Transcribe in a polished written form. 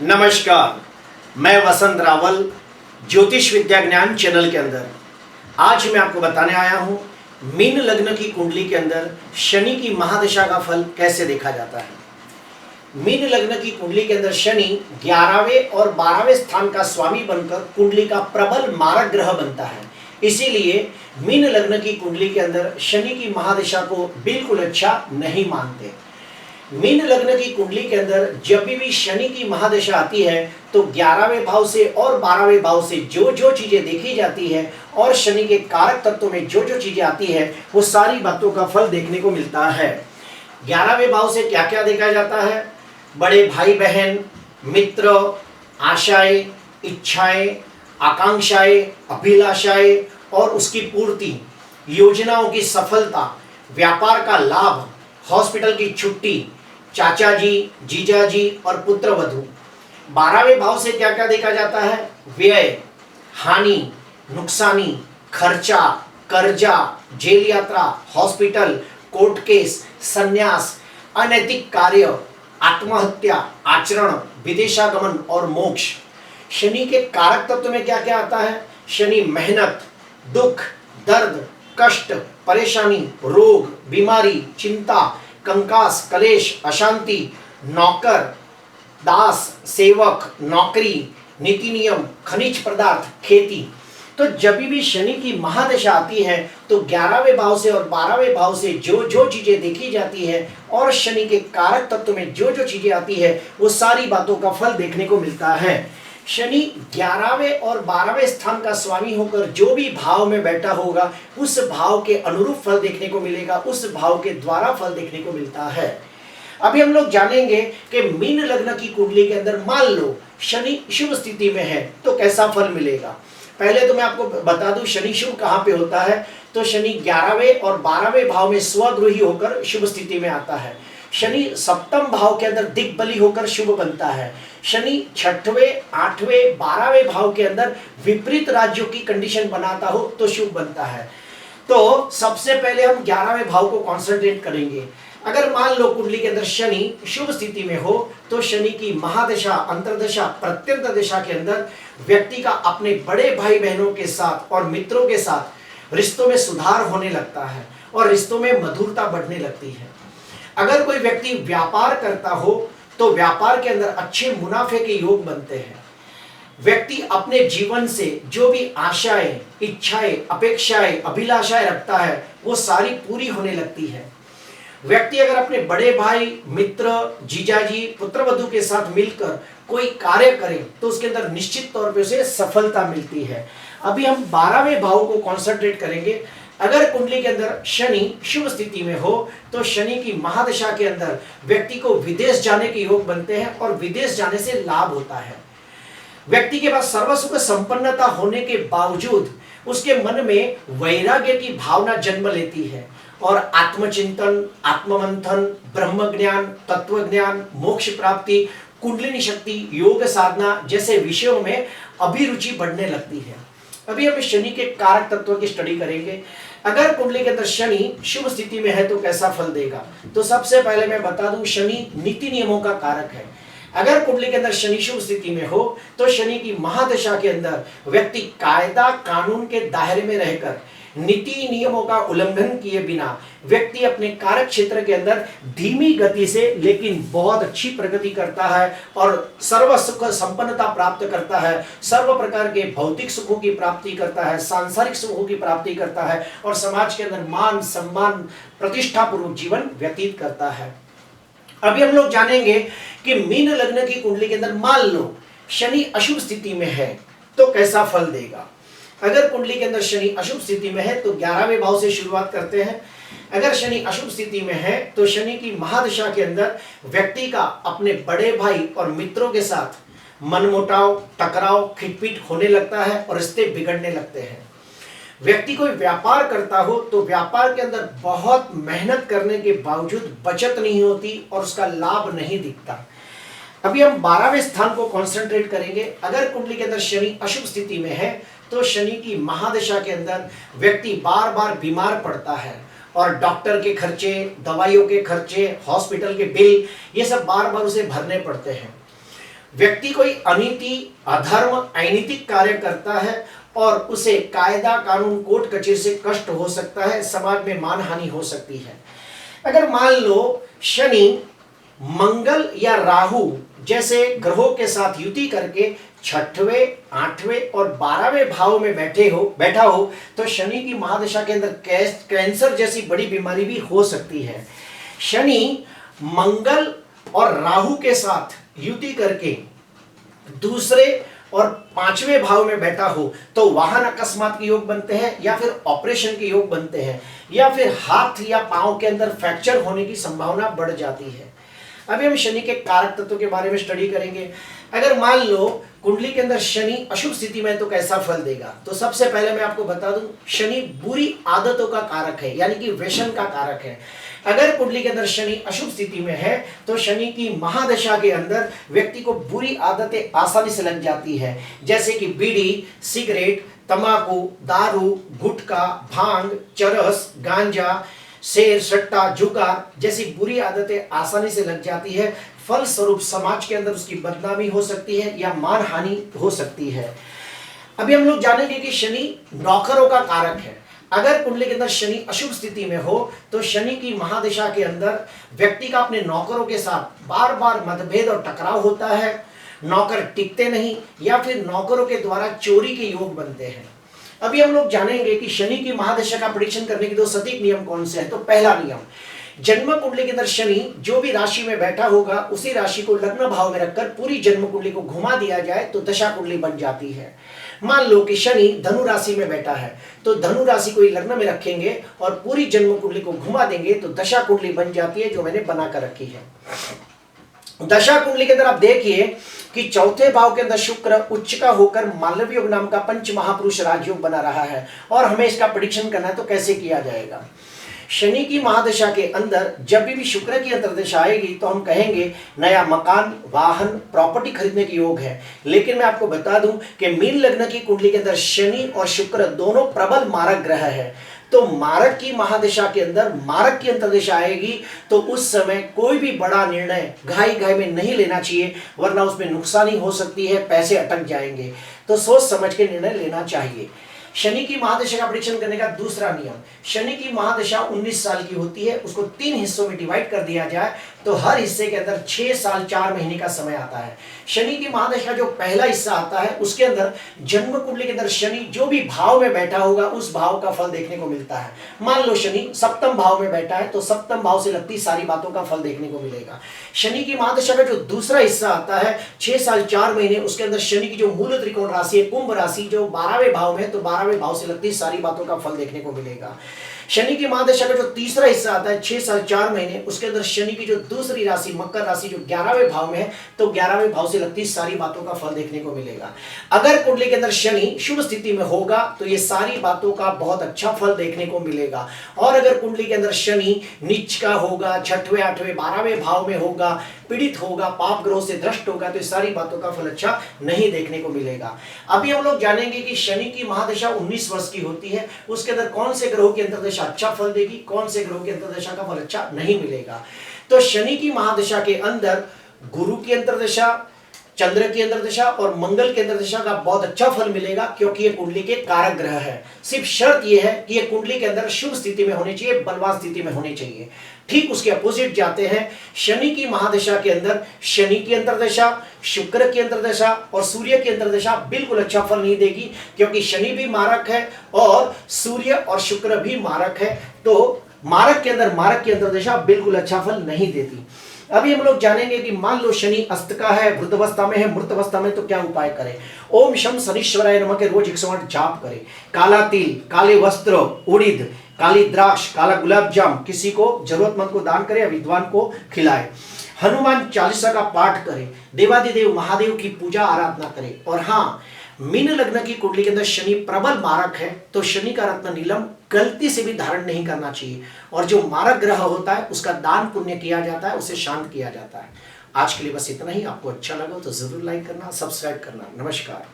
नमस्कार, मैं वसंत रावल ज्योतिष विद्या ज्ञान चैनल के अंदर आज मैं आपको बताने आया हूं मीन लग्न की कुंडली के अंदर शनि की महादशा का फल कैसे देखा जाता है। मीन लग्न की कुंडली के अंदर शनि 11वें और 12वें स्थान का स्वामी बनकर कुंडली का प्रबल मारक ग्रह बनता है। इसीलिए मीन लग्न की कुंडली के अंदर शनि की महादशा को बिल्कुल अच्छा नहीं मानते। मीन लग्न की कुंडली के अंदर जब भी शनि की महादशा आती है तो 11वें भाव से और 12वें भाव से जो जो चीजें देखी जाती है और शनि के कारक तत्व में जो जो चीजें आती है वो सारी बातों का फल देखने को मिलता है। 11वें भाव से क्या क्या देखा जाता है? बड़े भाई बहन, मित्र, आशाएं, इच्छाएं, आकांक्षाएं, अभिलाषाएं और उसकी पूर्ति, योजनाओं की सफलता, व्यापार का लाभ, हॉस्पिटल की छुट्टी, चाचा जी, जीजा जी और पुत्र वधू। 12वें भाव से क्या क्या देखा जाता है? व्यय, हानि, नुकसानी, खर्चा, कर्जा, जेल यात्रा, हॉस्पिटल, कोर्ट केस, संन्यास, अनैतिक कार्य, आत्महत्या, आचरण, विदेशागमन और मोक्ष। शनि के कारक तत्व में क्या क्या आता है? शनि मेहनत, दुख, दर्द, कष्ट, परेशानी, रोग, बीमारी, चिंता, कंकास, कलेश, अशांति, नौकर, दास, सेवक, नौकरी, नीति नियम, खनिज पदार्थ, खेती। तो जब भी शनि की महादशा आती है तो 11वें भाव से और 12वें भाव से जो जो चीजें देखी जाती है और शनि के कारक तत्व में जो जो चीजें आती है वो सारी बातों का फल देखने को मिलता है। शनि 11वें और 12वें स्थान का स्वामी होकर जो भी भाव में बैठा होगा उस भाव के अनुरूप फल देखने को मिलेगा, उस भाव के द्वारा फल देखने को मिलता है। अभी हम लोग जानेंगे कि मीन लग्न की कुंडली के अंदर मान लो शनि शुभ स्थिति में है तो कैसा फल मिलेगा। पहले तो मैं आपको बता दूं शनि शुभ कहां पे होता है। तो शनि 11वें और 12वें भाव में स्वगृही होकर शुभ स्थिति में आता है। शनि सप्तम भाव के अंदर दिग्बली होकर शुभ बनता है। शनि 6वें, 8वें, 12वें भाव के अंदर विपरीत राज्यों की कंडीशन बनाता हो तो शुभ बनता है। तो सबसे पहले हम 11वें भाव को कॉन्सेंट्रेट करेंगे। अगर मान लो कुंडली के अंदर शनि शुभ स्थिति में हो तो शनि की महादशा, अंतर्दशा, प्रत्यंत दशा के अंदर व्यक्ति का अपने बड़े भाई बहनों के साथ और मित्रों के साथ रिश्तों में सुधार होने लगता है और रिश्तों में मधुरता बढ़ने लगती है। अगर कोई व्यक्ति व्यापार करता हो तो व्यापार के अंदर अच्छे मुनाफे के योग बनते हैं। व्यक्ति अपने जीवन से जो भी आशाएं, इच्छाएं, अपेक्षाएं, अभिलाषाएं रखता है वो सारी पूरी होने लगती है। व्यक्ति अगर अपने बड़े भाई, मित्र, जीजाजी, पुत्रवधू के साथ मिलकर कोई कार्य करे तो उसके अंदर निश्चित तौर पे उसे सफलता मिलती है। अभी हम 12वें भाव को कॉन्सेंट्रेट करेंगे। अगर कुंडली के अंदर शनि शुभ स्थिति में हो तो शनि की महादशा के अंदर व्यक्ति को विदेश जाने के योग बनते हैं और विदेश जाने से लाभ होता है। व्यक्ति के पास सर्व सुख संपन्नता होने के बावजूद उसके मन में वैराग्य की भावना जन्म लेती है और आत्मचिंतन, आत्ममंथन, ब्रह्म ज्ञान, तत्व ज्ञान, मोक्ष प्राप्ति, कुंडलिनी शक्ति, योग साधना जैसे विषयों में अभिरुचि बढ़ने लगती है। अभी हम शनि के कारक तत्वों की स्टडी करेंगे। अगर कुंडली के अंदर शनि शुभ स्थिति में है तो कैसा फल देगा। तो सबसे पहले मैं बता दूं शनि नीति नियमों का कारक है। अगर कुंडली के अंदर शनि शुभ स्थिति में हो तो शनि की महादशा के अंदर व्यक्ति कायदा कानून के दायरे में रहकर नीति नियमों का उल्लंघन किए बिना व्यक्ति अपने कार्य क्षेत्र के अंदर धीमी गति से लेकिन बहुत अच्छी प्रगति करता है और सर्व सुख संपन्नता प्राप्त करता है, सर्व प्रकार के भौतिक सुखों की प्राप्ति करता है, सांसारिक सुखों की प्राप्ति करता है और समाज के अंदर मान सम्मान, प्रतिष्ठा पूर्वक जीवन व्यतीत करता है। अभी हम लोग जानेंगे कि मीन लग्न की कुंडली के अंदर मान लो शनि अशुभ स्थिति में है तो कैसा फल देगा। अगर कुंडली के अंदर शनि अशुभ स्थिति में है तो 11वें भाव से शुरुआत करते हैं। अगर शनि अशुभ स्थिति में है तो शनि की महादशा के अंदर व्यक्ति का अपने बड़े भाई और मित्रों के साथ मनमुटाव, टकराव, खिटपिट होने लगता है और रिश्ते बिगड़ने लगते हैं। व्यक्ति कोई व्यापार करता हो तो व्यापार के अंदर बहुत मेहनत करने के बावजूद बचत नहीं होती और उसका लाभ नहीं दिखता। अभी हम 12वें स्थान को कॉन्सेंट्रेट करेंगे। अगर कुंडली के अंदर शनि अशुभ स्थिति में है तो शनि की महादशा के अंदर व्यक्ति बार बार बीमार पड़ता है और डॉक्टर के खर्चे, दवाइयों के खर्चे, हॉस्पिटल के बिल ये सब बार बार उसे भरने पड़ते हैं। व्यक्ति कोई अनीति, अधर्म, अनैतिक कार्य करता है और उसे कायदा, कानून, कोर्ट कचहरी से कष्ट हो सकता है, समाज में मानहानि हो सकती है। अगर मान लो शनि, मंगल या राहु जैसे ग्रहों के साथ युति करके छठवें, आठवें और 12वें भाव में बैठा हो तो शनि की महादशा के अंदर कैंसर जैसी बड़ी बीमारी भी हो सकती है। शनि मंगल और राहु के साथ युति करके दूसरे और 5वें भाव में बैठा हो तो वाहन अकस्मात के योग बनते हैं, या फिर ऑपरेशन के योग बनते हैं, या फिर हाथ या पांव के अंदर फ्रैक्चर होने की संभावना बढ़ जाती है। अभी हम शनि के कारक तत्वों के बारे में स्टडी करेंगे। अगर मान लो कुंडली के अंदर शनि अशुभ स्थिति में तो कैसा फल देगा, तो सबसे पहले मैं आपको बता दूं, शनि बुरी आदतों का कारक है, यानी कि व्यसन का कारक है। अगर कुंडली के अंदर शनि अशुभ स्थिति में है तो शनि की महादशा के अंदर व्यक्ति को बुरी आदतें आसानी से लग जाती है, जैसे कि बीड़ी, सिगरेट, तंबाकू, दारू, गुटखा, भांग, चरस, गांजा, शेर, सट्टा, जुगार जैसी बुरी आदतें आसानी से लग जाती है। फलस्वरूप समाज के अंदर उसकी बदनामी हो सकती है या मानहानि हो सकती है। अभी हम लोग जानेंगे कि शनि नौकरों का कारक है। अगर कुंडली के अंदर शनि अशुभ स्थिति में हो तो शनि की महादशा के अंदर व्यक्ति का अपने नौकरों के साथ बार बार मतभेद और टकराव होता है, नौकर टिकते नहीं, या फिर नौकरों के द्वारा चोरी के योग बनते हैं। अभी हम लोग जानेंगे कि शनि की महादशा का प्रेडिक्शन करने के 2 सटीक नियम कौन से हैं। तो पहला नियम, जन्म कुंडली के अंदर शनि जो भी राशि में बैठा होगा उसी राशि को लग्न भाव में रखकर पूरी जन्म कुंडली को घुमा दिया जाए तो दशा कुंडली बन जाती है। मान लो कि शनि धनु राशि में बैठा है तो धनु राशि को लग्न में रखेंगे और पूरी जन्म कुंडली को घुमा देंगे तो दशा कुंडली बन जाती है, जो मैंने बनाकर रखी है। दशा कुंडली के अंदर आप देखिए कि चौथे भाव के अंदर शुक्र उच्च का होकर मालव्य योग नाम का पंच महापुरुष राजयोग बना रहा है, और हमें इसका प्रेडिक्शन करना है तो कैसे किया जाएगा। शनि की महादशा के अंदर जब भी शुक्र की अंतर्दशा आएगी तो हम कहेंगे नया मकान, वाहन, प्रॉपर्टी खरीदने की योग है। लेकिन मैं आपको बता दूं कि मीन लग्न की कुंडली के अंदर शनि और शुक्र दोनों प्रबल मारक ग्रह है, तो मारक की महादशा के अंदर मारक की अंतर्दशा आएगी तो उस समय कोई भी बड़ा निर्णय घाई में नहीं लेना चाहिए, वरना उसमें नुकसानी हो सकती है, पैसे अटक जाएंगे। तो सोच समझ के निर्णय लेना चाहिए। शनि की महादशा का प्रेडिक्शन करने का दूसरा नियम, शनि की महादशा 19 साल की होती है, उसको 3 हिस्सों में डिवाइड कर दिया जाए तो हर हिस्से के अंदर 6 साल 4 महीने का समय आता है। शनि की महादशा जो पहला हिस्सा आता है उसके अंदर जन्म कुंडली के अंदर शनि जो भी भाव में बैठा होगा उस भाव का फल देखने को मिलता है। मान लो शनि सप्तम भाव में बैठा है तो सप्तम भाव से लगती सारी बातों का फल देखने को मिलेगा। शनि की महादशा का जो दूसरा हिस्सा आता है 6 साल 4 महीने, उसके अंदर शनि की जो मूल त्रिकोण राशि है कुंभ राशि जो 12वें भाव में, तो 12वें भाव से लगती सारी बातों का फल देखने को मिलेगा। शनि की महादशा का जो तीसरा हिस्सा आता है 6 साल 4 महीने, उसके अंदर शनि की जो दूसरी राशि मकर राशि जो 11वें भाव में है, तो 11वें भाव से लगती सारी बातों का फल देखने को मिलेगा। अगर कुंडली के अंदर शनि शुभ स्थिति में होगा तो ये सारी बातों का बहुत अच्छा फल देखने को मिलेगा। और अगर कुंडली के अंदर शनि नीच का होगा, 6वें 8वें 12वें भाव में होगा, पीड़ित होगा, पाप ग्रह से दृष्ट होगा, तो सारी बातों का फल अच्छा नहीं देखने को मिलेगा। अभी हम लोग जानेंगे कि शनि की महादशा 19 वर्ष की होती है, उसके अंदर कौन से ग्रहों की अंतर्दशा अच्छा फल देगी, कौन से ग्रहों की अंतर्दशा का फल अच्छा नहीं मिलेगा। तो शनि की महादशा के अंदर गुरु की अंतर्दशा, चंद्र की अंतर्दशा और मंगल की अंतर्दशा का बहुत अच्छा फल मिलेगा, क्योंकि ये कुंडली के कारक ग्रह है। सिर्फ शर्त यह है कि ये कुंडली के अंदर शुभ स्थिति में होने चाहिए, बलवान स्थिति में होने चाहिए। ठीक उसके अपोजिट जाते हैं, शनि की महादशा के अंदर शनि की अंतर्दशा, शुक्र की अंतर्दशा और सूर्य की अंतर्दशा बिल्कुल अच्छा फल नहीं देगी, क्योंकि शनि भी मारक है और सूर्य और शुक्र भी मारक है। तो मारक के अंदर मारक की अंतर्दशा बिल्कुल अच्छा फल नहीं देती। अभी हम लोग जानेंगे कि मान लो शनि अस्त का है, वृद्धावस्था में है, मृत अवस्था में, तो क्या उपाय करें। ओम शम शनीश्वराय नमः के रोज 108 जाप करें। काला तिल, काले वस्त्र, उड़ीद, काली द्राक्ष, काला गुलाब जाम किसी को जरूरतमंद को दान करें या विद्वान को खिलाए। हनुमान चालीसा का पाठ करें। देवादिदेव महादेव की पूजा आराधना करें। और हाँ, मीन लग्न की कुंडली के अंदर शनि प्रबल मारक है, तो शनि का रत्न नीलम गलती से भी धारण नहीं करना चाहिए। और जो मारक ग्रह होता है उसका दान पुण्य किया जाता है, उसे शांत किया जाता है। आज के लिए बस इतना ही। आपको अच्छा लगा तो जरूर लाइक करना, सब्सक्राइब करना। नमस्कार।